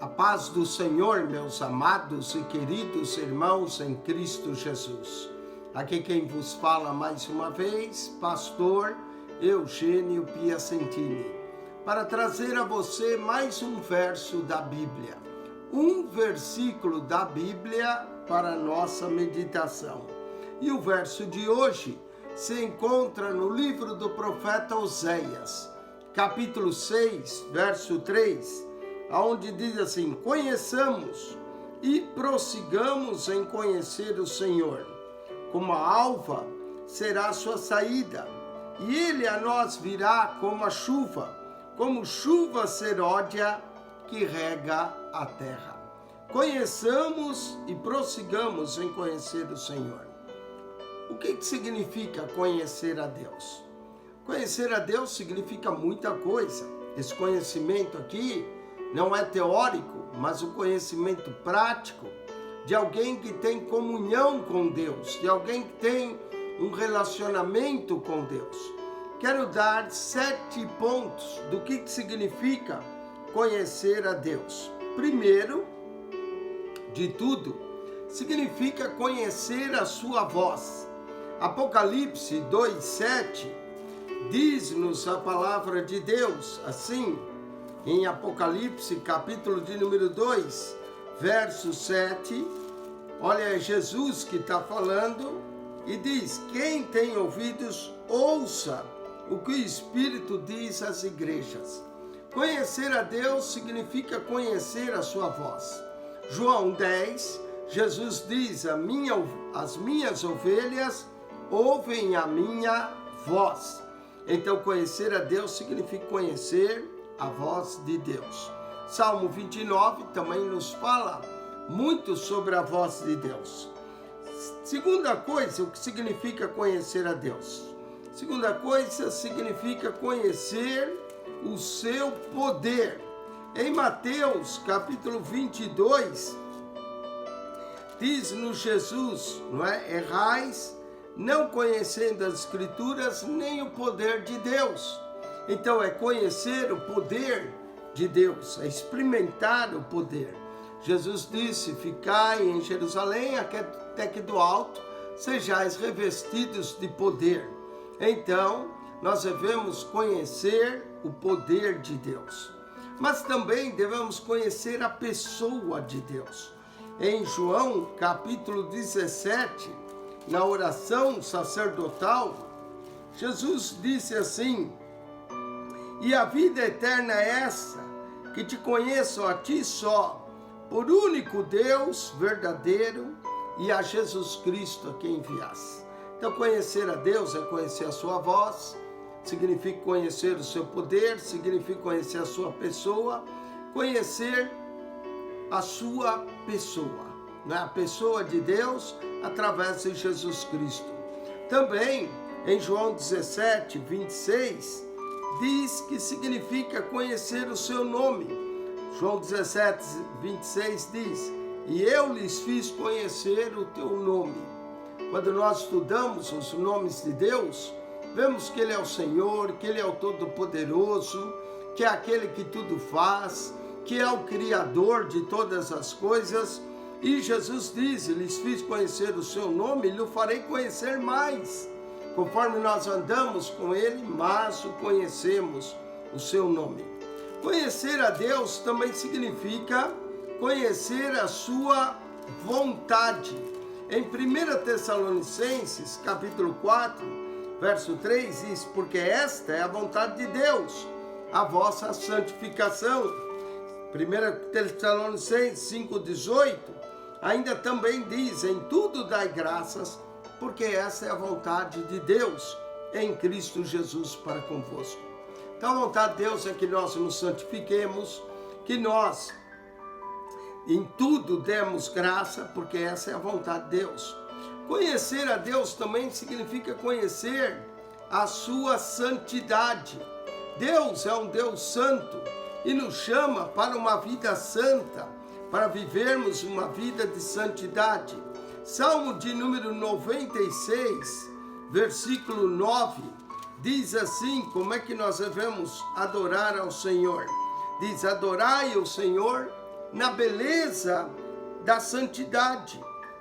A paz do Senhor, meus amados e queridos irmãos em Cristo Jesus. Aqui quem vos fala mais uma vez, pastor Eugênio Piacentini, para trazer a você mais um verso da Bíblia, um versículo da Bíblia para a nossa meditação. E o verso de hoje se encontra no livro do profeta Oséias, capítulo 6, verso 3, onde diz assim: conheçamos e prossigamos em conhecer o Senhor. Como a alva será a sua saída, e ele a nós virá como a chuva, como chuva seródia que rega a terra. Conheçamos e prossigamos em conhecer o Senhor. O que significa conhecer a Deus? Conhecer a Deus significa muita coisa. Esse conhecimento aqui não é teórico, mas o conhecimento prático de alguém que tem comunhão com Deus, de alguém que tem um relacionamento com Deus. Quero dar 7 pontos do que significa conhecer a Deus. Primeiro de tudo, significa conhecer a sua voz. Apocalipse 2:7 diz-nos a palavra de Deus assim, em Apocalipse, capítulo de número 2, verso 7, olha, é Jesus que está falando e diz: quem tem ouvidos, ouça o que o Espírito diz às igrejas. Conhecer a Deus significa conhecer a sua voz. João 10, Jesus diz: as minhas ovelhas ouvem a minha voz. Então, conhecer a Deus significa conhecer a voz de Deus. Salmo 29 também nos fala muito sobre a voz de Deus. Segunda coisa, o que significa conhecer a Deus? Segunda coisa, significa conhecer o seu poder. Em Mateus, capítulo 22, diz-nos Jesus, não é? Errais, não conhecendo as Escrituras, nem o poder de Deus. Então é conhecer o poder de Deus, é experimentar o poder. Jesus disse: ficai em Jerusalém até que do alto sejais revestidos de poder. Então nós devemos conhecer o poder de Deus, mas também devemos conhecer a pessoa de Deus. Em João capítulo 17, na oração sacerdotal, Jesus disse assim: e a vida eterna é essa, que te conheçam a ti só, por único Deus verdadeiro, e a Jesus Cristo a quem enviaste. Então, conhecer a Deus é conhecer a sua voz, significa conhecer o seu poder, significa conhecer a sua pessoa, conhecer a sua pessoa, né? A pessoa de Deus através de Jesus Cristo. Também, em João 17, 26, diz que significa conhecer o seu nome. João 17, 26 diz: e eu lhes fiz conhecer o teu nome. Quando nós estudamos os nomes de Deus, vemos que Ele é o Senhor, que Ele é o Todo-Poderoso, que é aquele que tudo faz, que é o Criador de todas as coisas. E Jesus diz: lhes fiz conhecer o seu nome, e lhe farei conhecer mais. Conforme nós andamos com Ele, mas o conhecemos o seu nome. Conhecer a Deus também significa conhecer a sua vontade. Em 1 Tessalonicenses, capítulo 4, verso 3, diz: porque esta é a vontade de Deus, a vossa santificação. 1 Tessalonicenses 5,18, ainda também diz: em tudo dai graças, porque essa é a vontade de Deus em Cristo Jesus para convosco. Então a vontade de Deus é que nós nos santifiquemos, que nós em tudo demos graça, porque essa é a vontade de Deus. Conhecer a Deus também significa conhecer a sua santidade. Deus é um Deus santo e nos chama para uma vida santa, para vivermos uma vida de santidade. Salmo de número 96, versículo 9, diz assim, como é que nós devemos adorar ao Senhor? Diz: adorai o Senhor na beleza da santidade.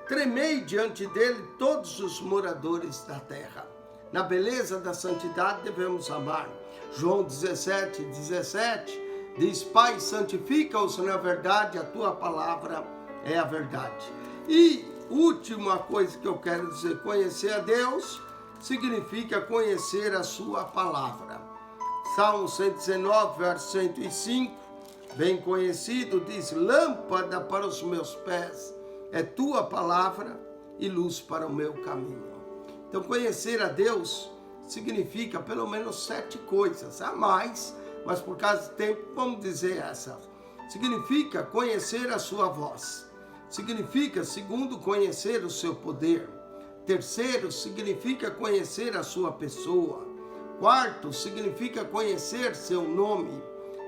Tremei diante dele todos os moradores da terra. Na beleza da santidade devemos amar. João 17:17 diz: Pai, santifica-os na verdade, a tua palavra é a verdade. E última coisa que eu quero dizer, conhecer a Deus significa conhecer a sua palavra. Salmo 119, verso 105, bem conhecido, diz: lâmpada para os meus pés é tua palavra e luz para o meu caminho. Então, conhecer a Deus significa pelo menos 7 coisas, a mais, mas por causa do tempo, vamos dizer essa. Significa conhecer a sua voz. Significa, segundo, conhecer o seu poder. Terceiro, significa conhecer a sua pessoa. Quarto, significa conhecer seu nome.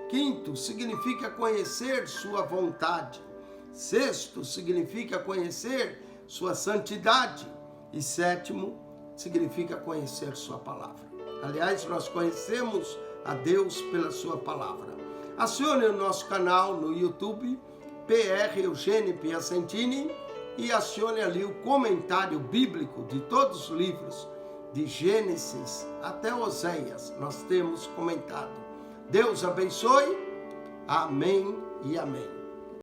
Quinto, significa conhecer sua vontade. Sexto, significa conhecer sua santidade. E sétimo, significa conhecer sua palavra. Aliás, nós conhecemos a Deus pela sua palavra. Acione o nosso canal no YouTube, PR Eugênio Piacentini, e acione ali o comentário bíblico de todos os livros, de Gênesis até Oséias, nós temos comentado. Deus abençoe, amém e amém.